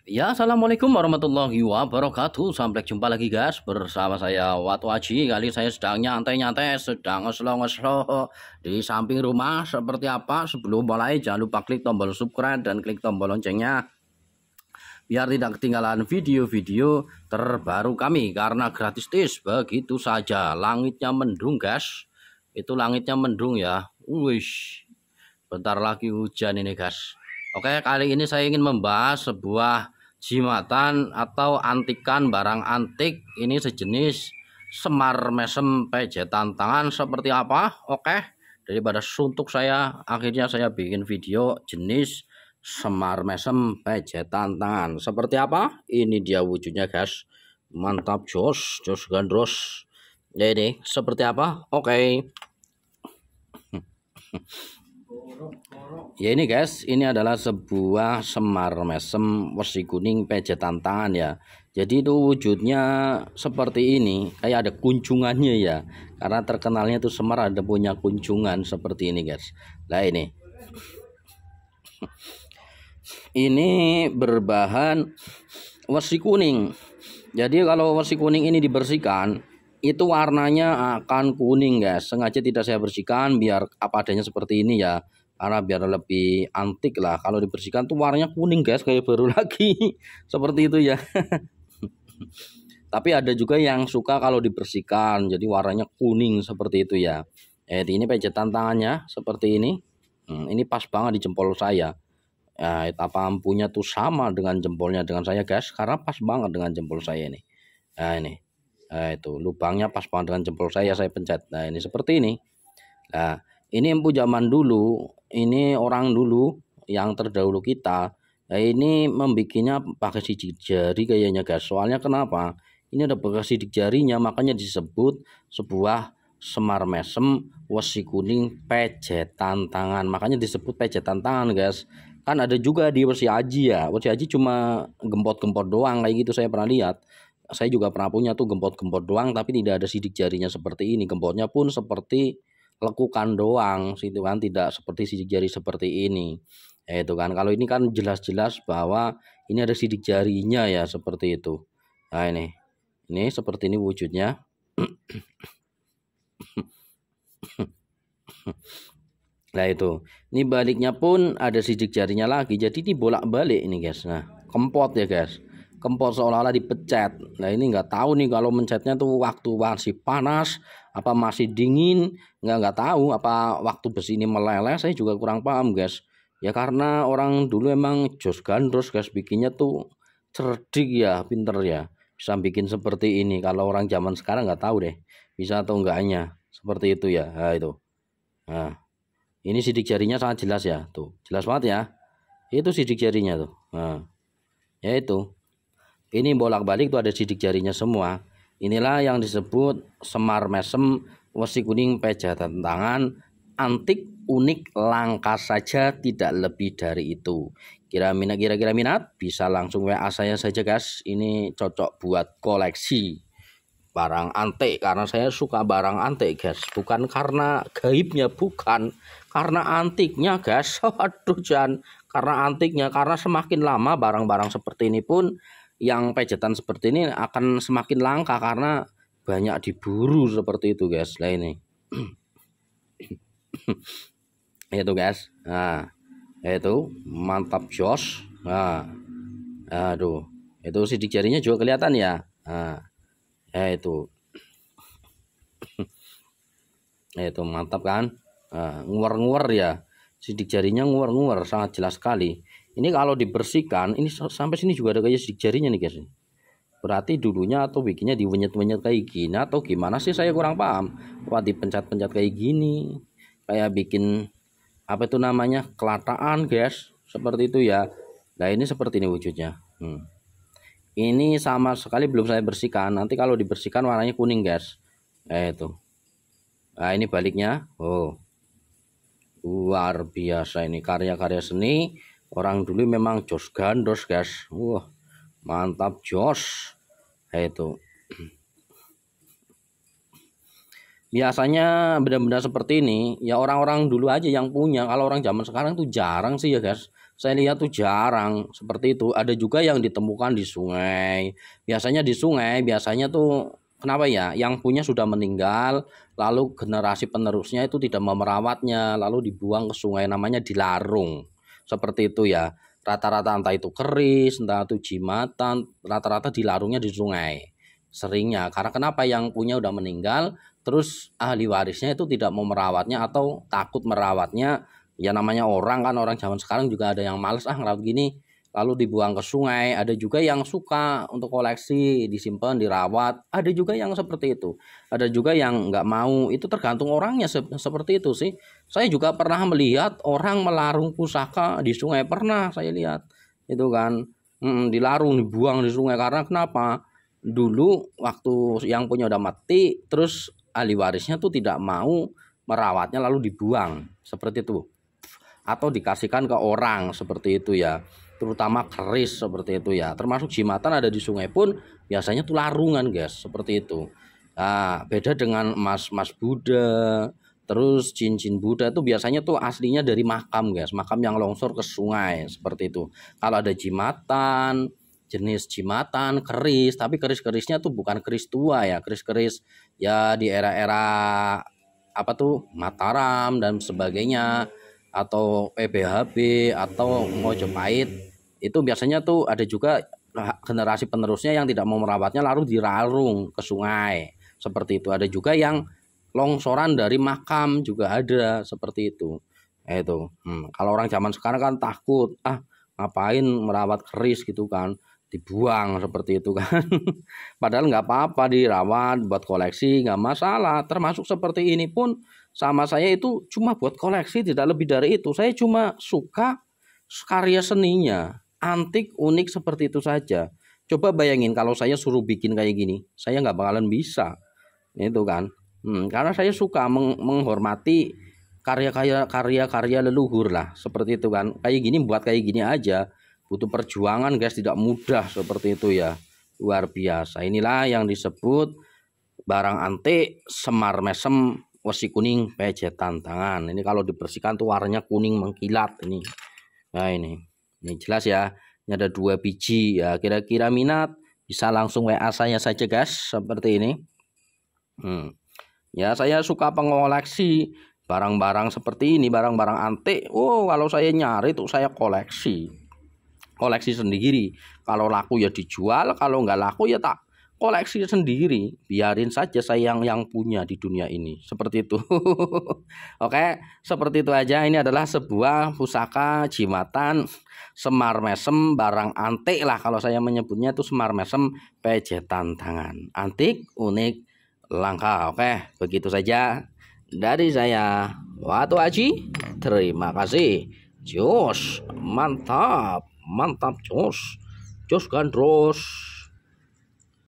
Ya, assalamualaikum warahmatullahi wabarakatuh. Sampai jumpa lagi guys bersama saya Watu Aji. Kali saya sedang nyantai-nyantai, sedang ngeslo-ngeslo di samping rumah. Seperti apa? Sebelum mulai jangan lupa klik tombol subscribe dan klik tombol loncengnya biar tidak ketinggalan video-video terbaru kami karena gratis tis begitu saja. Langitnya mendung guys. Itu langitnya mendung ya. Wish. Bentar lagi hujan ini guys. Oke, kali ini saya ingin membahas sebuah jimatan atau antikan barang antik. Ini sejenis semar mesem pejetan tangan seperti apa? Oke, daripada suntuk saya, akhirnya saya bikin video jenis semar mesem pejetan tangan. Seperti apa? Ini dia wujudnya guys. Mantap jos, jos gandros. Ya ini seperti apa? Oke. Ya ini guys, ini adalah sebuah semar mesem warna kuning pejetan tangan ya. Jadi itu wujudnya seperti ini, kayak ada kunjungannya ya. Karena terkenalnya tuh semar ada punya kunjungan seperti ini guys. Nah ini. Ini berbahan warna kuning. Jadi kalau warna kuning ini dibersihkan, itu warnanya akan kuning guys. Sengaja tidak saya bersihkan biar apa adanya seperti ini ya. Karena biar lebih antik lah. Kalau dibersihkan tuh warnanya kuning guys, kayak baru lagi. Seperti itu ya. Tapi ada juga yang suka kalau dibersihkan jadi warnanya kuning seperti itu ya. Ini pejetan tangannya seperti ini. Ini pas banget di jempol saya. Ya, apa ampunya tuh sama dengan jempolnya dengan saya guys, karena pas banget dengan jempol saya ini. Nah ini, itu lubangnya pas banget dengan jempol saya pencet. Nah ini seperti ini. Nah ini empu zaman dulu, ini orang dulu yang terdahulu kita. Nah ini membikinnya pakai sidik jari kayaknya guys. Soalnya kenapa? Ini ada bekas sidik jarinya, makanya disebut sebuah semar mesem wesi kuning pejetan tangan. Makanya disebut pejetan tangan guys. Kan ada juga di Wesi Aji ya. Wesi Aji cuma gempot-gempot doang kayak gitu, saya pernah lihat. Saya juga pernah punya tuh gempot-gempot doang tapi tidak ada sidik jarinya seperti ini. Gempotnya pun seperti lekukan doang situ kan, tidak seperti sidik jari seperti ini. Itu kan kalau ini kan jelas-jelas bahwa ini ada sidik jarinya ya seperti itu. Nah ini seperti ini wujudnya. Nah itu, ini baliknya pun ada sidik jarinya lagi, jadi ini bolak-balik ini guys. Nah kempot ya guys, kempot seolah-olah dipecet. Nah ini nggak tahu nih kalau mencetnya tuh waktu masih panas apa masih dingin, nggak tahu apa waktu besi ini meleleh. Saya juga kurang paham guys. Ya karena orang dulu emang jos gandros guys, bikinnya tuh cerdik ya, pinter ya, bisa bikin seperti ini. Kalau orang zaman sekarang nggak tahu deh bisa atau enggaknya seperti itu ya. Nah itu. Nah. Ini sidik jarinya sangat jelas ya, tuh jelas banget ya. Itu sidik jarinya tuh. Nah, ya itu. Ini bolak-balik tuh ada sidik jarinya semua. Inilah yang disebut semar mesem wesi kuning pejetan tangan antik, unik, langka saja, tidak lebih dari itu. Kira-kira minat bisa langsung WA saya saja guys. Ini cocok buat koleksi barang antik karena saya suka barang antik guys, bukan karena gaibnya, bukan karena antiknya guys. Aduh jangan karena antiknya, karena semakin lama barang-barang seperti ini pun yang pejetan seperti ini akan semakin langka karena banyak diburu seperti itu guys. Nah ini itu guys. Nah itu mantap jos. Nah aduh itu sidik jarinya juga kelihatan ya. Nah itu mantap kan. Nguwer-nguwer ya, sidik jarinya nguwer-nguwer sangat jelas sekali. Ini kalau dibersihkan ini sampai sini juga ada kayak sidik jarinya nih guys. Berarti dulunya atau bikinnya diwenyet-wenyet kayak gini atau gimana sih, saya kurang paham. Wah dipencet-pencet kayak gini, kayak bikin apa itu namanya kelataan guys, seperti itu ya. Nah ini seperti ini wujudnya. Ini sama sekali belum saya bersihkan. Nanti kalau dibersihkan warnanya kuning guys. Itu. Nah ini baliknya. Oh, luar biasa ini karya-karya seni orang dulu, memang jos gandos guys. Wah mantap jos. Itu. biasanya benda-benda seperti ini ya orang-orang dulu aja yang punya. Kalau orang zaman sekarang tuh jarang sih ya guys. Saya lihat tuh jarang seperti itu. Ada juga yang ditemukan di sungai. Biasanya di sungai, biasanya tuh kenapa ya? Yang punya sudah meninggal, lalu generasi penerusnya itu tidak memerawatnya, lalu dibuang ke sungai, namanya dilarung. Seperti itu ya. Rata-rata entah itu keris, entah itu jimatan, rata-rata dilarungnya di sungai. Seringnya karena kenapa, yang punya udah meninggal, terus ahli warisnya itu tidak mau merawatnya atau takut merawatnya. Ya namanya orang kan, orang zaman sekarang juga ada yang males ngerawat gini, lalu dibuang ke sungai. Ada juga yang suka untuk koleksi, disimpan, dirawat. Ada juga yang seperti itu. Ada juga yang nggak mau. Itu tergantung orangnya, seperti itu sih. Saya juga pernah melihat orang melarung pusaka di sungai, pernah saya lihat itu kan. Dilarung, dibuang di sungai. Karena kenapa? Dulu waktu yang punya udah mati, terus ahli warisnya tuh tidak mau merawatnya, lalu dibuang seperti itu, atau dikasihkan ke orang seperti itu ya, terutama keris seperti itu ya, termasuk jimatan ada di sungai pun biasanya tuh larungan guys, seperti itu. Nah, beda dengan emas Buddha, terus cincin Buddha itu biasanya tuh aslinya dari makam guys, makam yang longsor ke sungai seperti itu. Kalau ada jimatan, jenis jimatan keris, tapi keris-kerisnya tuh bukan keris tua ya, keris-keris ya di era-era apa tuh Mataram dan sebagainya, atau PBHB atau Mojopahit. Itu biasanya tuh ada juga generasi penerusnya yang tidak mau merawatnya lalu dirarung ke sungai seperti itu. Ada juga yang longsoran dari makam juga ada seperti itu. Itu kalau orang zaman sekarang kan takut, ngapain merawat keris gitu kan, dibuang seperti itu kan. Padahal nggak apa-apa dirawat buat koleksi, nggak masalah. Termasuk seperti ini pun sama saya itu cuma buat koleksi, tidak lebih dari itu. Saya cuma suka karya seninya, antik, unik seperti itu saja. Coba bayangin kalau saya suruh bikin kayak gini, saya nggak bakalan bisa. Itu kan. Karena saya suka menghormati karya leluhur lah, seperti itu kan. Kayak gini, buat kayak gini aja butuh perjuangan guys, tidak mudah seperti itu ya. Luar biasa. Inilah yang disebut barang antik Semar Mesem Wesi Kuning Pejetan Tangan. Ini kalau dibersihkan tuh warnanya kuning mengkilat ini. Nah ini jelas ya. Ini ada 2 biji ya. Kira-kira minat bisa langsung WA saya saja guys, seperti ini. Ya saya suka pengoleksi barang-barang seperti ini, barang-barang antik. Kalau saya nyari tuh saya koleksi sendiri. Kalau laku ya dijual, kalau nggak laku ya tak koleksi sendiri. Biarin saja saya yang punya di dunia ini, seperti itu. Oke, seperti itu aja. Ini adalah sebuah pusaka jimatan Semar Mesem, barang antik lah kalau saya menyebutnya itu Semar Mesem Pejetan Tangan. Antik, unik, langka. Oke, begitu saja dari saya, Watu Aji. Terima kasih. Jos, mantap, jos gandros.